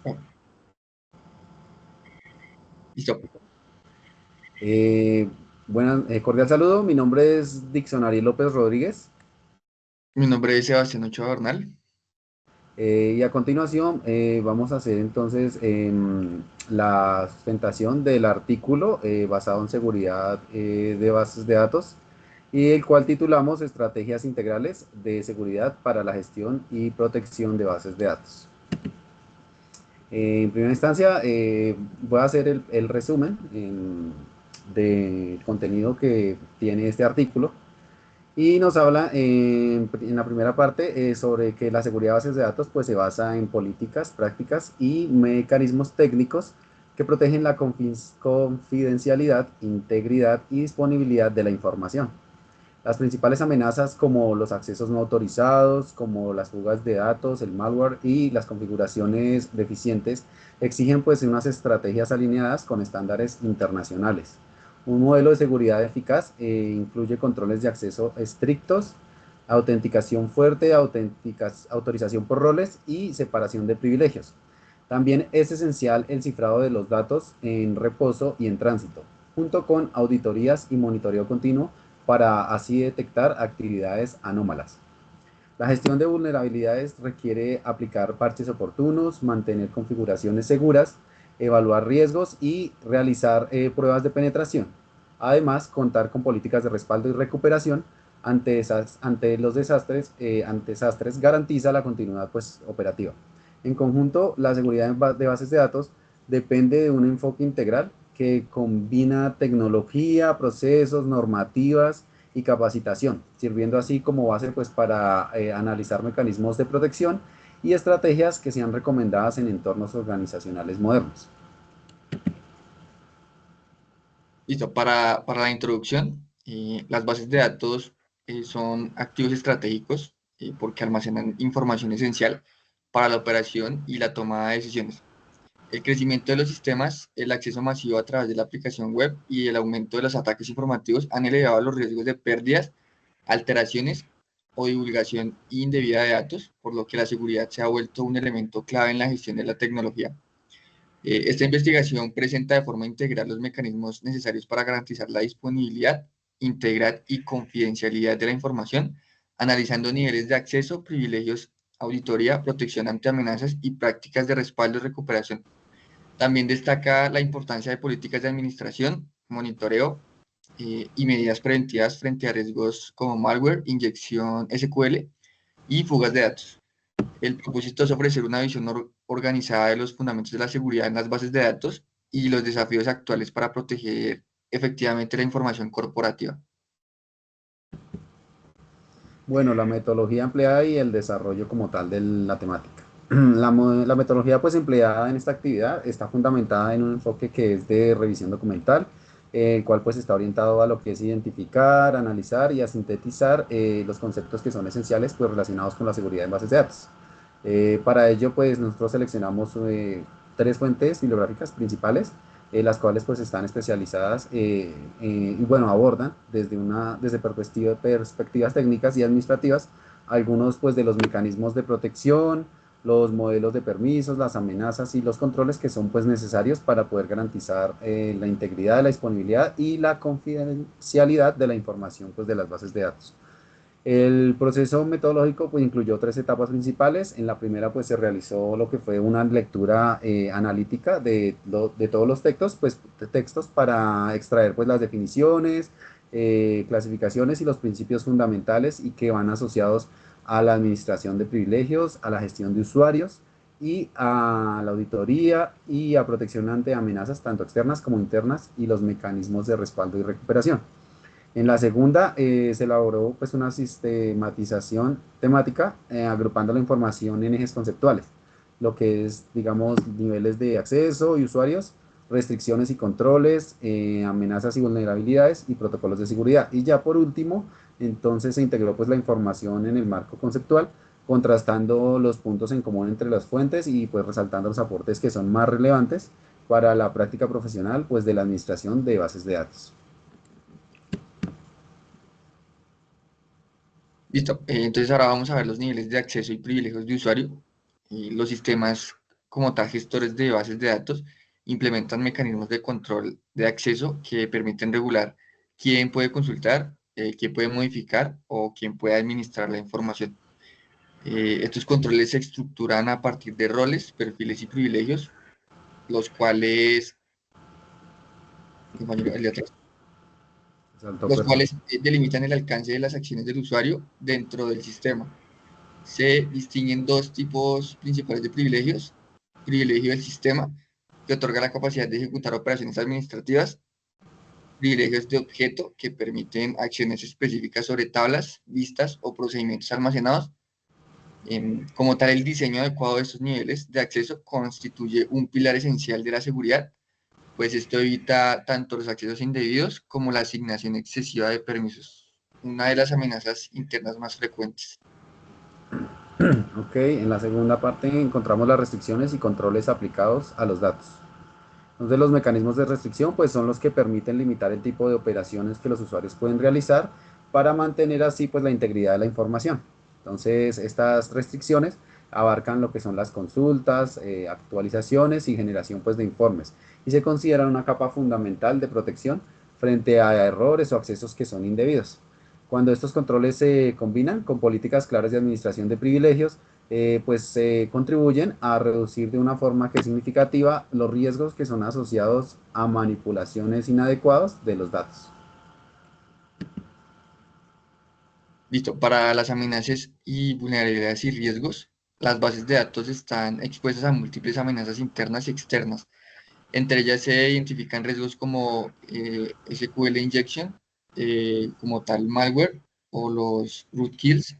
Oh, listo. Eh, Cordial saludo, mi nombre es Dixon Ariel López Rodríguez Mi nombre es Sebastián Ochoa Bernal. y a continuación vamos a hacer entonces la sustentación del artículo basado en seguridad de bases de datos y el cual titulamos Estrategias Integrales de Seguridad para la Gestión y Protección de Bases de Datos. En primera instancia, voy a hacer el resumen del contenido que tiene este artículo. Y nos habla en la primera parte sobre que la seguridad de bases de datos pues, se basa en políticas, prácticas y mecanismos técnicos que protegen la confidencialidad, integridad y disponibilidad de la información. Las principales amenazas como los accesos no autorizados, como las fugas de datos, el malware y las configuraciones deficientes exigen pues unas estrategias alineadas con estándares internacionales. Un modelo de seguridad eficaz incluye controles de acceso estrictos, autenticación fuerte, autorización por roles y separación de privilegios. También es esencial el cifrado de los datos en reposo y en tránsito, junto con auditorías y monitoreo continuo para así detectar actividades anómalas. La gestión de vulnerabilidades requiere aplicar parches oportunos, mantener configuraciones seguras, evaluar riesgos y realizar pruebas de penetración. Además, contar con políticas de respaldo y recuperación ante los ante desastres garantiza la continuidad pues, operativa. En conjunto, la seguridad de bases de datos depende de un enfoque integral que combina tecnología, procesos, normativas y capacitación, sirviendo así como base pues, para analizar mecanismos de protección y estrategias que sean recomendadas en entornos organizacionales modernos. Listo. Para la introducción, las bases de datos son activos estratégicos porque almacenan información esencial para la operación y la toma de decisiones. El crecimiento de los sistemas, el acceso masivo a través de la aplicación web y el aumento de los ataques informativos han elevado los riesgos de pérdidas, alteraciones o divulgación indebida de datos, por lo que la seguridad se ha vuelto un elemento clave en la gestión de la tecnología. Esta investigación presenta de forma integral los mecanismos necesarios para garantizar la disponibilidad, integridad y confidencialidad de la información, analizando niveles de acceso, privilegios, auditoría, protección ante amenazas y prácticas de respaldo y recuperación. También destaca la importancia de políticas de administración, monitoreo y medidas preventivas frente a riesgos como malware, inyección SQL y fugas de datos. El propósito es ofrecer una visión organizada de los fundamentos de la seguridad en las bases de datos y los desafíos actuales para proteger efectivamente la información corporativa. Bueno, la metodología empleada y el desarrollo como tal de la temática. La metodología pues empleada en esta actividad está fundamentada en un enfoque que es de revisión documental, el cual pues está orientado a lo que es identificar, analizar y a sintetizar los conceptos que son esenciales pues relacionados con la seguridad en bases de datos. Para ello pues nosotros seleccionamos tres fuentes bibliográficas principales, las cuales pues están especializadas y bueno, abordan desde perspectivas técnicas y administrativas algunos pues de los mecanismos de protección, los modelos de permisos, las amenazas y los controles que son pues necesarios para poder garantizar la integridad, la disponibilidad y la confidencialidad de la información pues de las bases de datos. El proceso metodológico pues, incluyó tres etapas principales. En la primera pues, se realizó lo que fue una lectura analítica de todos los textos, pues, de textos para extraer pues, las definiciones, clasificaciones y los principios fundamentales y que van asociados a la administración de privilegios, a la gestión de usuarios y a la auditoría y a protección ante amenazas tanto externas como internas y los mecanismos de respaldo y recuperación. En la segunda se elaboró pues, una sistematización temática agrupando la información en ejes conceptuales, lo que es, digamos, niveles de acceso y usuarios, restricciones y controles, amenazas y vulnerabilidades y protocolos de seguridad. Y ya por último, entonces se integró pues, la información en el marco conceptual, contrastando los puntos en común entre las fuentes y pues resaltando los aportes que son más relevantes para la práctica profesional pues, de la administración de bases de datos. Listo. Entonces ahora vamos a ver los niveles de acceso y privilegios de usuario. Los sistemas como tal gestores de bases de datos implementan mecanismos de control de acceso que permiten regular quién puede consultar, quién puede modificar o quién puede administrar la información. Estos controles se estructuran a partir de roles, perfiles y privilegios, los cuales, compañero, el de atrás, Saltó, los perdón. cuales delimitan el alcance de las acciones del usuario dentro del sistema. Se distinguen dos tipos principales de privilegios: privilegio del sistema, que otorga la capacidad de ejecutar operaciones administrativas; privilegios de objeto, que permiten acciones específicas sobre tablas, vistas o procedimientos almacenados. Como tal, el diseño adecuado de estos niveles de acceso constituye un pilar esencial de la seguridad, pues esto evita tanto los accesos indebidos como la asignación excesiva de permisos, una de las amenazas internas más frecuentes. Ok, en la segunda parte encontramos las restricciones y controles aplicados a los datos. Entonces los mecanismos de restricción pues son los que permiten limitar el tipo de operaciones que los usuarios pueden realizar para mantener así pues la integridad de la información. Entonces estas restricciones abarcan lo que son las consultas, actualizaciones y generación pues de informes y se consideran una capa fundamental de protección frente a errores o accesos que son indebidos. Cuando estos controles se combinan con políticas claras de administración de privilegios, pues contribuyen a reducir de una forma que es significativa los riesgos que son asociados a manipulaciones inadecuadas de los datos. Listo, para las amenazas y vulnerabilidades y riesgos, las bases de datos están expuestas a múltiples amenazas internas y externas. Entre ellas se identifican riesgos como SQL injection, como tal malware o los rootkills,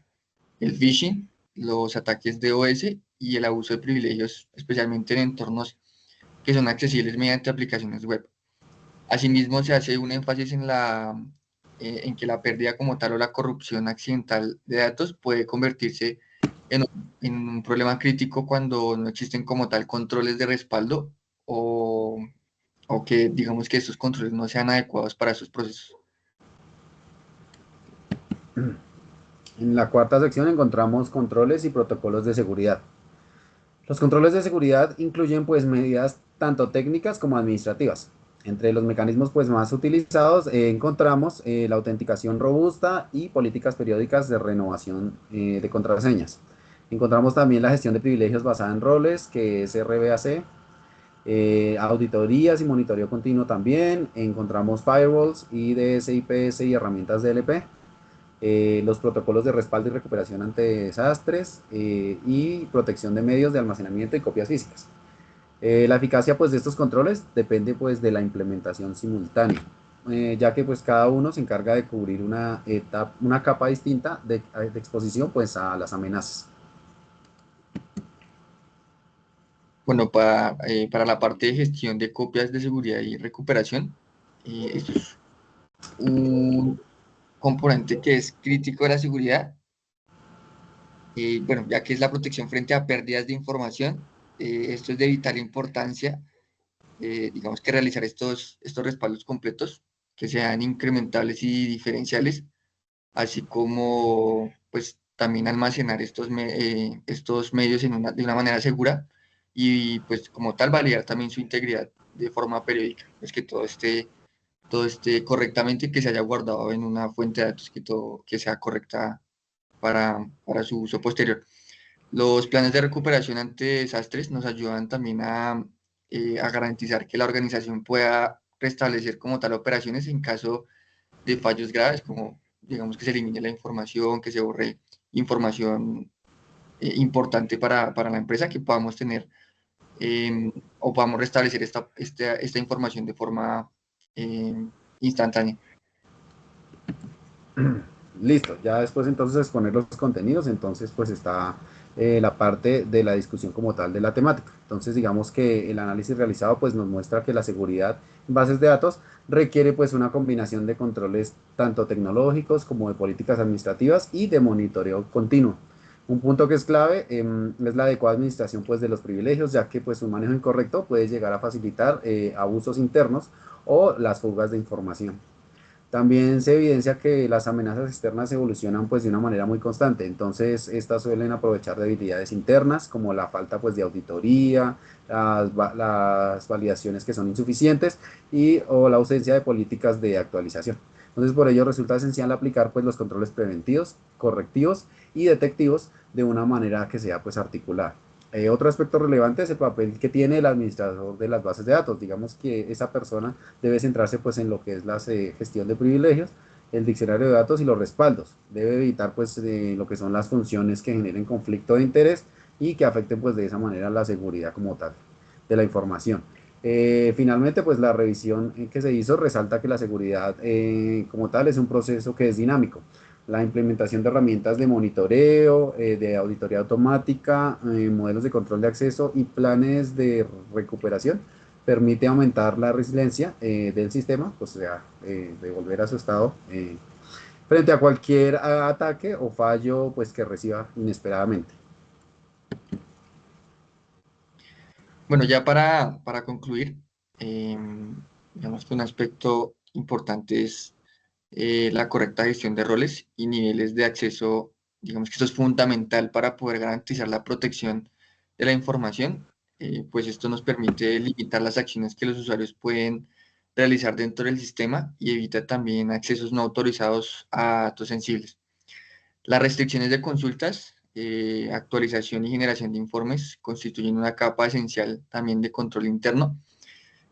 el phishing, los ataques DOS y el abuso de privilegios, especialmente en entornos que son accesibles mediante aplicaciones web. Asimismo, se hace un énfasis en que la pérdida como tal o la corrupción accidental de datos puede convertirse en un problema crítico cuando no existen como tal controles de respaldo o, o que digamos que estos controles no sean adecuados para esos procesos. En la cuarta sección encontramos controles y protocolos de seguridad. Los controles de seguridad incluyen pues medidas tanto técnicas como administrativas. Entre los mecanismos pues más utilizados encontramos la autenticación robusta y políticas periódicas de renovación de contraseñas. Encontramos también la gestión de privilegios basada en roles, que es RBAC, auditorías y monitoreo continuo también. Encontramos firewalls, IDS, IPS y herramientas DLP. Los protocolos de respaldo y recuperación ante desastres y protección de medios de almacenamiento y copias físicas. La eficacia pues de estos controles depende pues de la implementación simultánea, ya que pues cada uno se encarga de cubrir una capa distinta de exposición pues a las amenazas. Bueno, para la parte de gestión de copias de seguridad y recuperación, esto es un componente que es crítico de la seguridad. Bueno, ya que es la protección frente a pérdidas de información, esto es de vital importancia, digamos que realizar estos respaldos completos que sean incrementables y diferenciales, así como pues también almacenar estos medios de una manera segura y pues como tal validar también su integridad de forma periódica, pues que todo esté correctamente y que se haya guardado en una fuente de datos que sea correcta para su uso posterior. Los planes de recuperación ante desastres nos ayudan también a garantizar que la organización pueda restablecer como tal operaciones en caso de fallos graves, como digamos que se elimine la información, que se borre información importante para la empresa, que podamos tener o podamos restablecer esta información de forma eh, instantánea. Listo, ya después entonces de exponer los contenidos, entonces pues está la parte de la discusión como tal de la temática. Entonces digamos que el análisis realizado pues nos muestra que la seguridad en bases de datos requiere pues una combinación de controles tanto tecnológicos como de políticas administrativas y de monitoreo continuo. Un punto que es clave es la adecuada administración pues de los privilegios, ya que pues un manejo incorrecto puede llegar a facilitar abusos internos o las fugas de información. También se evidencia que las amenazas externas evolucionan pues de una manera muy constante, entonces estas suelen aprovechar debilidades internas como la falta pues de auditoría, las validaciones que son insuficientes y o la ausencia de políticas de actualización. Entonces por ello resulta esencial aplicar pues los controles preventivos, correctivos y detectivos de una manera que sea pues articulada. Otro aspecto relevante es el papel que tiene el administrador de las bases de datos. Digamos que esa persona debe centrarse pues en lo que es la gestión de privilegios, el diccionario de datos y los respaldos. Debe evitar pues lo que son las funciones que generen conflicto de interés y que afecten pues de esa manera la seguridad como tal de la información. Finalmente, pues la revisión que se hizo resalta que la seguridad como tal es un proceso que es dinámico. La implementación de herramientas de monitoreo, de auditoría automática, modelos de control de acceso y planes de recuperación permite aumentar la resiliencia del sistema, pues, o sea, de volver a su estado frente a cualquier ataque o fallo pues, que reciba inesperadamente. Bueno, ya para concluir, digamos que un aspecto importante es la correcta gestión de roles y niveles de acceso. Digamos que esto es fundamental para poder garantizar la protección de la información, pues esto nos permite limitar las acciones que los usuarios pueden realizar dentro del sistema y evita también accesos no autorizados a datos sensibles. Las restricciones de consultas, actualización y generación de informes constituyen una capa esencial también de control interno,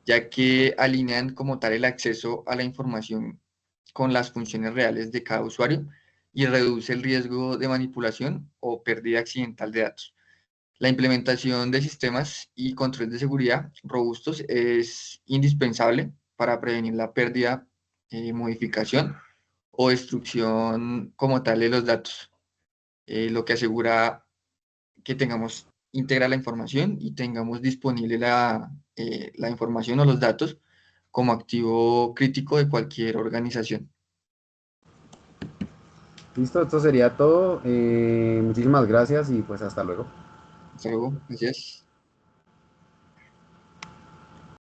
ya que alinean como tal el acceso a la información con las funciones reales de cada usuario y reduce el riesgo de manipulación o pérdida accidental de datos. La implementación de sistemas y controles de seguridad robustos es indispensable para prevenir la pérdida, modificación o destrucción como tal de los datos, lo que asegura que tengamos íntegra la información y tengamos disponible la información o los datos como activo crítico de cualquier organización. Listo, esto sería todo. Muchísimas gracias y pues hasta luego. Hasta luego, gracias.